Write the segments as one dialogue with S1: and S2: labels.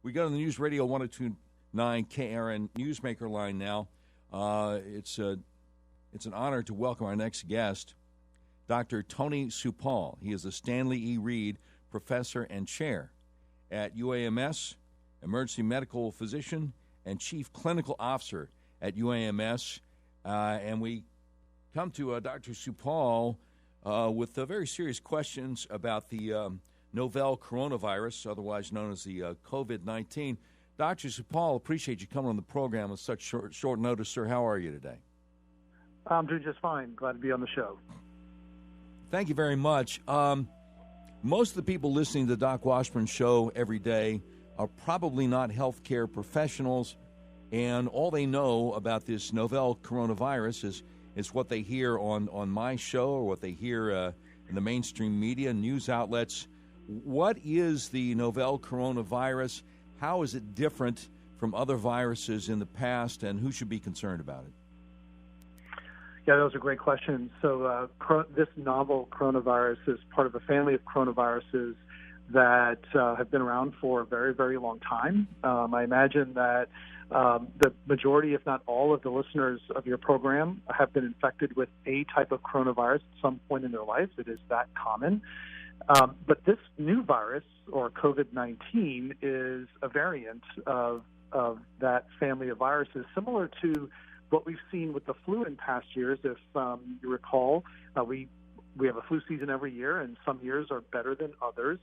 S1: We go to the News Radio 102.9 KARN Newsmaker line now. It's an honor to welcome our next guest, Dr. Tony Seupaul. He is a Stanley E. Reed Professor and Chair at UAMS, Emergency Medical Physician, and Chief Clinical Officer at UAMS. And we come to Dr. Seupaul with very serious questions about the novel coronavirus, otherwise known as the COVID-19. Dr. Seupaul, appreciate you coming on the program with such short notice, sir. How are you today?
S2: I'm doing just fine. Glad to be on the show.
S1: Thank you very much. Most of the people listening to the Doc Washburn show every day are probably not healthcare professionals, and all they know about this novel coronavirus is what they hear on my show or what they hear in the mainstream media, news outlets. What is the novel coronavirus? How is it different from other viruses in the past, and who should be concerned about it?
S2: Yeah, that was a great question. So this novel coronavirus is part of a family of coronaviruses that have been around for a very, very long time. I imagine that the majority, if not all, of the listeners of your program have been infected with a type of coronavirus at some point in their life. It is that common. But this new virus, or COVID-19, is a variant of that family of viruses, similar to what we've seen with the flu in past years. If you recall, we have a flu season every year, and some years are better than others.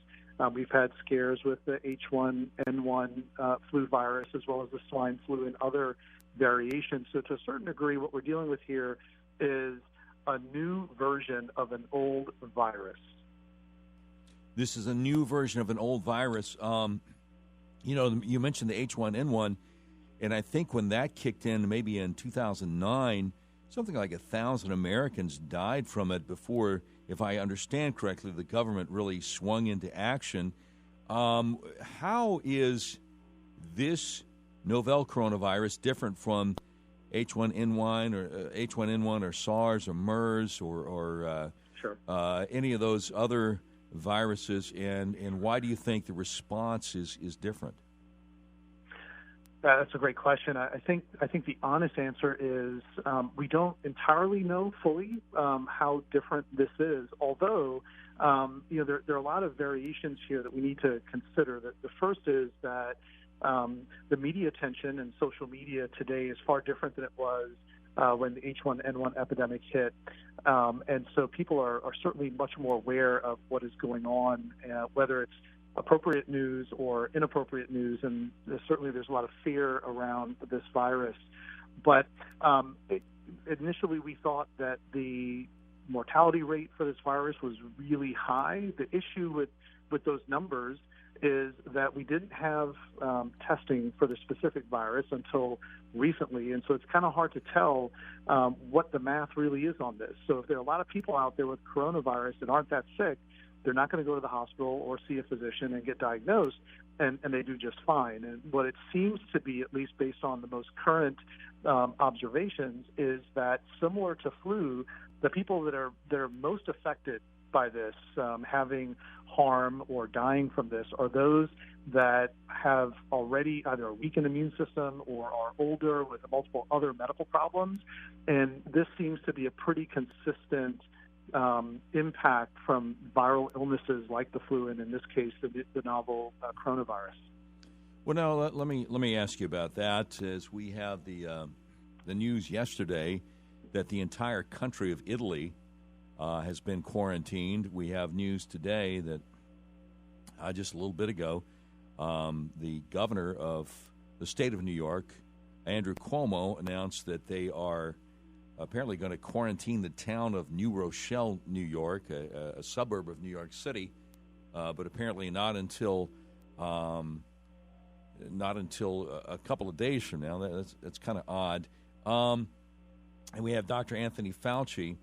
S2: We've had scares with the H1N1 flu virus, as well as the swine flu and other variations. So to a certain degree, what we're dealing with here is a new version of an old virus.
S1: This is a new version of an old virus. You mentioned the H1N1, and I think when that kicked in, maybe in 2009, something like 1,000 Americans died from it before, if I understand correctly, the government really swung into action. How is this novel coronavirus different from H1N1 or SARS or MERS or
S2: Sure.
S1: Any of those other viruses, and why do you think the response is different?
S2: That's a great question. I think the honest answer is we don't entirely know fully how different this is. Although there are a lot of variations here that we need to consider. The first is that the media attention and social media today is far different than it was when the H1N1 epidemic hit. And so people are certainly much more aware of what is going on, whether it's appropriate news or inappropriate news, and certainly there's a lot of fear around this virus. But initially we thought that the mortality rate for this virus was really high. The issue with those numbers is that we didn't have testing for the specific virus until recently, and so it's kind of hard to tell what the math really is on this. So if there are a lot of people out there with coronavirus that aren't that sick, they're not going to go to the hospital or see a physician and get diagnosed, and they do just fine. And what it seems to be, at least based on the most current observations, is that similar to flu, the people that are most affected by this, having harm or dying from this, are those that have already either a weakened immune system or are older with multiple other medical problems. And this seems to be a pretty consistent impact from viral illnesses like the flu, and in this case, the novel coronavirus.
S1: Well, now let me ask you about that. As we have the news yesterday that the entire country of Italy has been quarantined. We have news today that just a little bit ago, the governor of the state of New York, Andrew Cuomo, announced that they are apparently going to quarantine the town of New Rochelle, New York, a suburb of New York City, but apparently not until a couple of days from now. That's kind of odd. And we have Dr. Anthony Fauci,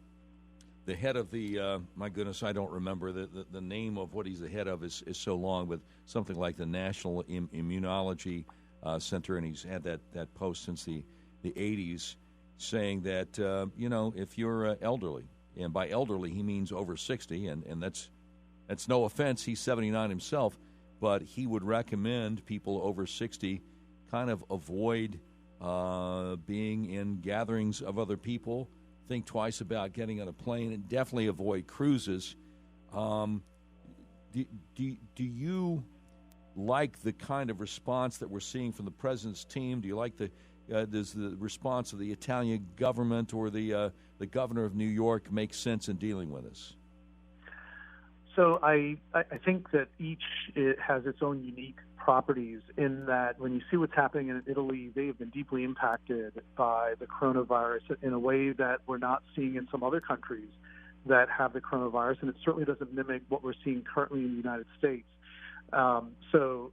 S1: the head of the, my goodness, I don't remember the name of what he's the head of is so long, but something like the National Immunology Center, and he's had that post since the 80s, saying that, if you're elderly, and by elderly he means over 60, and that's no offense, he's 79 himself, but he would recommend people over 60 kind of avoid being in gatherings of other people, think twice about getting on a plane, and definitely avoid cruises. Do you like the kind of response that we're seeing from the president's team? Do you like does the response of the Italian government or the governor of New York make sense in dealing with this?
S2: So I think that each has its own unique properties in that when you see what's happening in Italy, they have been deeply impacted by the coronavirus in a way that we're not seeing in some other countries that have the coronavirus, and it certainly doesn't mimic what we're seeing currently in the United States. So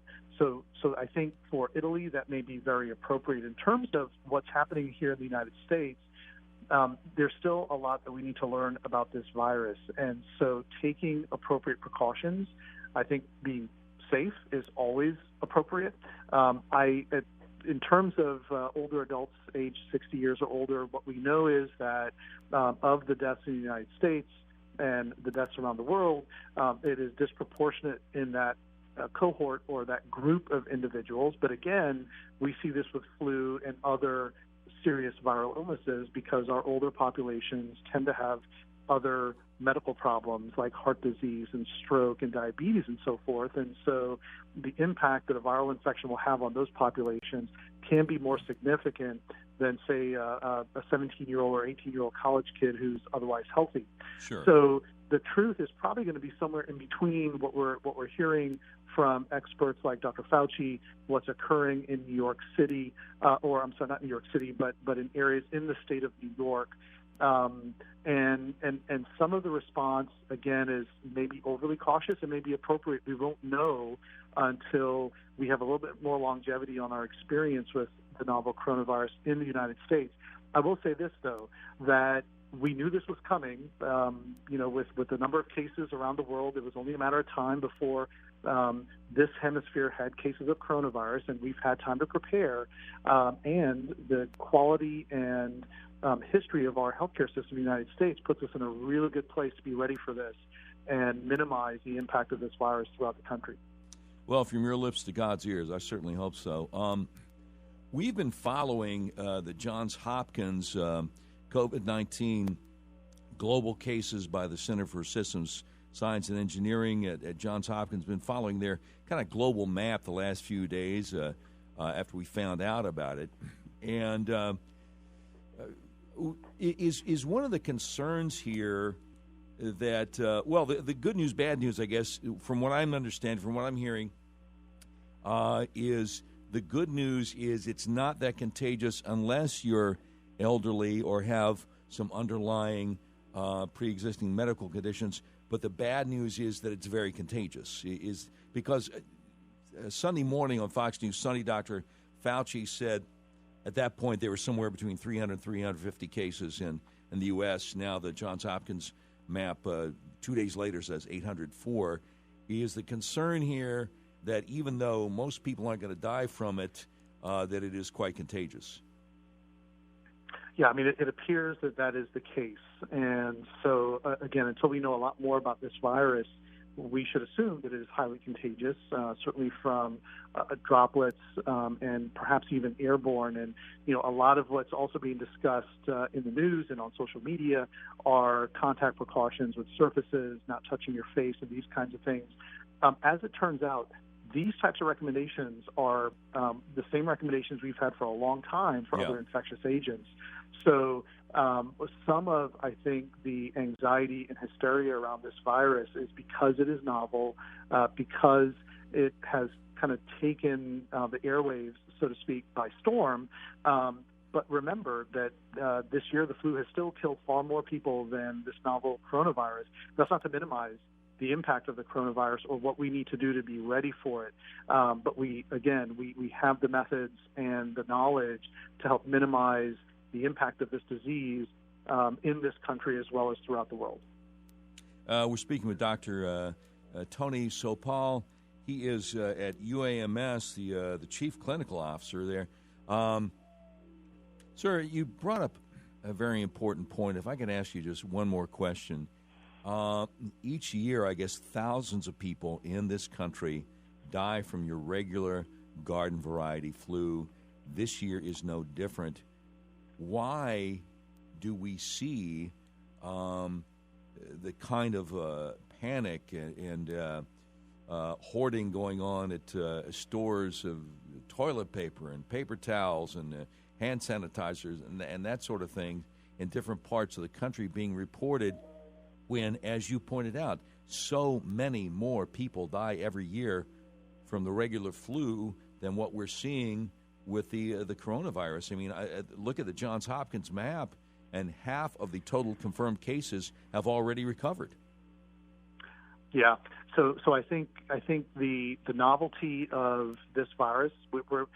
S2: I think for Italy, that may be very appropriate. In terms of what's happening here in the United States, there's still a lot that we need to learn about this virus. And so taking appropriate precautions, I think being safe is always appropriate. In terms of older adults aged 60 years or older, what we know is that of the deaths in the United States and the deaths around the world, it is disproportionate in that cohort or that group of individuals. But again, we see this with flu and other serious viral illnesses because our older populations tend to have other medical problems like heart disease and stroke and diabetes and so forth. And so the impact that a viral infection will have on those populations can be more significant than, say, a 17-year-old or 18-year-old college kid who's otherwise healthy.
S1: Sure.
S2: So the truth is probably going to be somewhere in between what we're hearing from experts like Dr. Fauci, what's occurring in New York City, or I'm sorry, not New York City, but in areas in the state of New York. And some of the response, again, is maybe overly cautious and maybe appropriate. We won't know until we have a little bit more longevity on our experience with the novel coronavirus in the United States. I will say this, though, that we knew this was coming. With the number of cases around the world, it was only a matter of time before this hemisphere had cases of coronavirus, and we've had time to prepare. And the quality and history of our healthcare system in the United States puts us in a really good place to be ready for this and minimize the impact of this virus throughout the country.
S1: Well, from your lips to God's ears, I certainly hope so. We've been following the Johns Hopkins COVID-19 global cases by the Center for Systems Science and Engineering at Johns Hopkins. Been following their kind of global map the last few days after we found out about it. And is one of the concerns here that, the good news, bad news, I guess, from what I'm understanding, from what I'm hearing, is the good news is it's not that contagious unless you're elderly or have some underlying pre-existing medical conditions. But the bad news is that it's very contagious. Is because Sunday morning on Fox News, Sunday, Dr. Fauci said at that point there were somewhere between 300 and 350 cases in the U.S. Now the Johns Hopkins map 2 days later says 804. Is the concern here that even though most people aren't going to die from it, that it is quite contagious?
S2: Yeah, I mean, it appears that is the case. And so, again, until we know a lot more about this virus, we should assume that it is highly contagious, certainly from droplets and perhaps even airborne. And, a lot of what's also being discussed in the news and on social media are contact precautions with surfaces, not touching your face, and these kinds of things. As it turns out, these types of recommendations are the same recommendations we've had for a long time for other infectious agents. So some of, I think, the anxiety and hysteria around this virus is because it is novel, because it has kind of taken the airwaves, so to speak, by storm. But remember that this year the flu has still killed far more people than this novel coronavirus. That's not to minimize the impact of the coronavirus or what we need to do to be ready for it. But we have the methods and the knowledge to help minimize the impact of this disease in this country as well as throughout the world.
S1: We're speaking with Dr. Tony Seupaul. He is at UAMS, the chief clinical officer there. Sir, you brought up a very important point. If I could ask you just one more question. Each year, I guess, thousands of people in this country die from your regular garden variety flu. This year is no different. Why do we see the kind of panic and hoarding going on at stores of toilet paper and paper towels and hand sanitizers and that sort of thing in different parts of the country being reported when, as you pointed out, so many more people die every year from the regular flu than what we're seeing with the coronavirus? I mean, look at the Johns Hopkins map, and half of the total confirmed cases have already recovered.
S2: Yeah. So I think the novelty of this virus, we're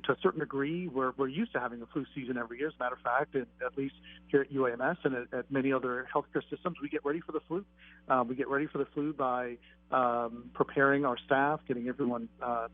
S2: to a certain degree, we're used to having a flu season every year. As a matter of fact, at least here at UAMS and at many other healthcare systems, we get ready for the flu. We get ready for the flu by preparing our staff, getting everyone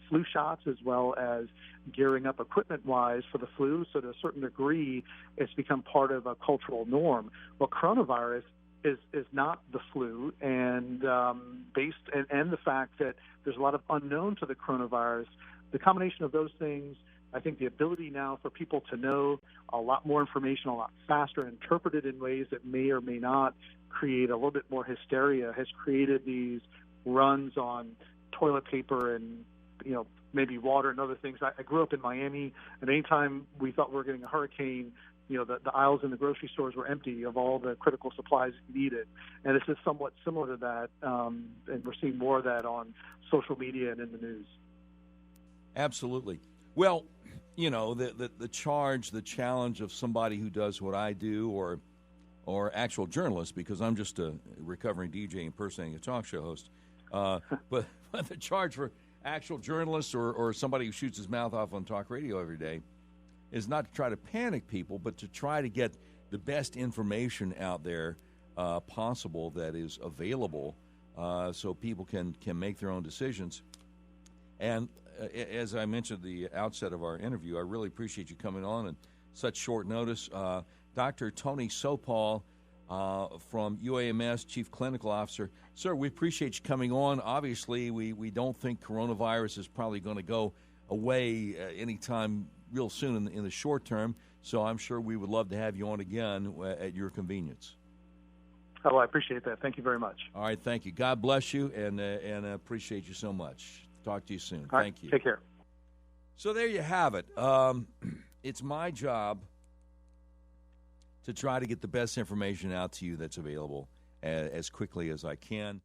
S2: flu shots, as well as gearing up equipment-wise for the flu. So to a certain degree, it's become part of a cultural norm. Well, coronavirus is not the flu, and and the fact that there's a lot of unknown to the coronavirus. The combination of those things, I think the ability now for people to know a lot more information a lot faster, interpreted in ways that may or may not create a little bit more hysteria, has created these runs on toilet paper and, maybe water and other things. I grew up in Miami, and anytime we thought we were getting a hurricane, the aisles in the grocery stores were empty of all the critical supplies you needed. And this is somewhat similar to that, and we're seeing more of that on social media and in the news.
S1: Absolutely. Well, the challenge of somebody who does what I do, or actual journalist, because I'm just a recovering DJ impersonating a talk show host, but the charge for actual journalists or somebody who shoots his mouth off on talk radio every day is not to try to panic people, but to try to get the best information out there possible that is available so people can make their own decisions. And as I mentioned at the outset of our interview, I really appreciate you coming on in such short notice. Dr. Tony Seupaul from UAMS, Chief Clinical Officer. Sir, we appreciate you coming on. Obviously, we don't think coronavirus is probably going to go away anytime real soon in the short term, so I'm sure we would love to have you on again at your convenience.
S2: Oh, I appreciate that. Thank you very much.
S1: All right, thank you. God bless you, and appreciate you so much. Talk to you soon.
S2: All right,
S1: thank you.
S2: Take care.
S1: So there you have it. It's my job to try to get the best information out to you that's available as quickly as I can.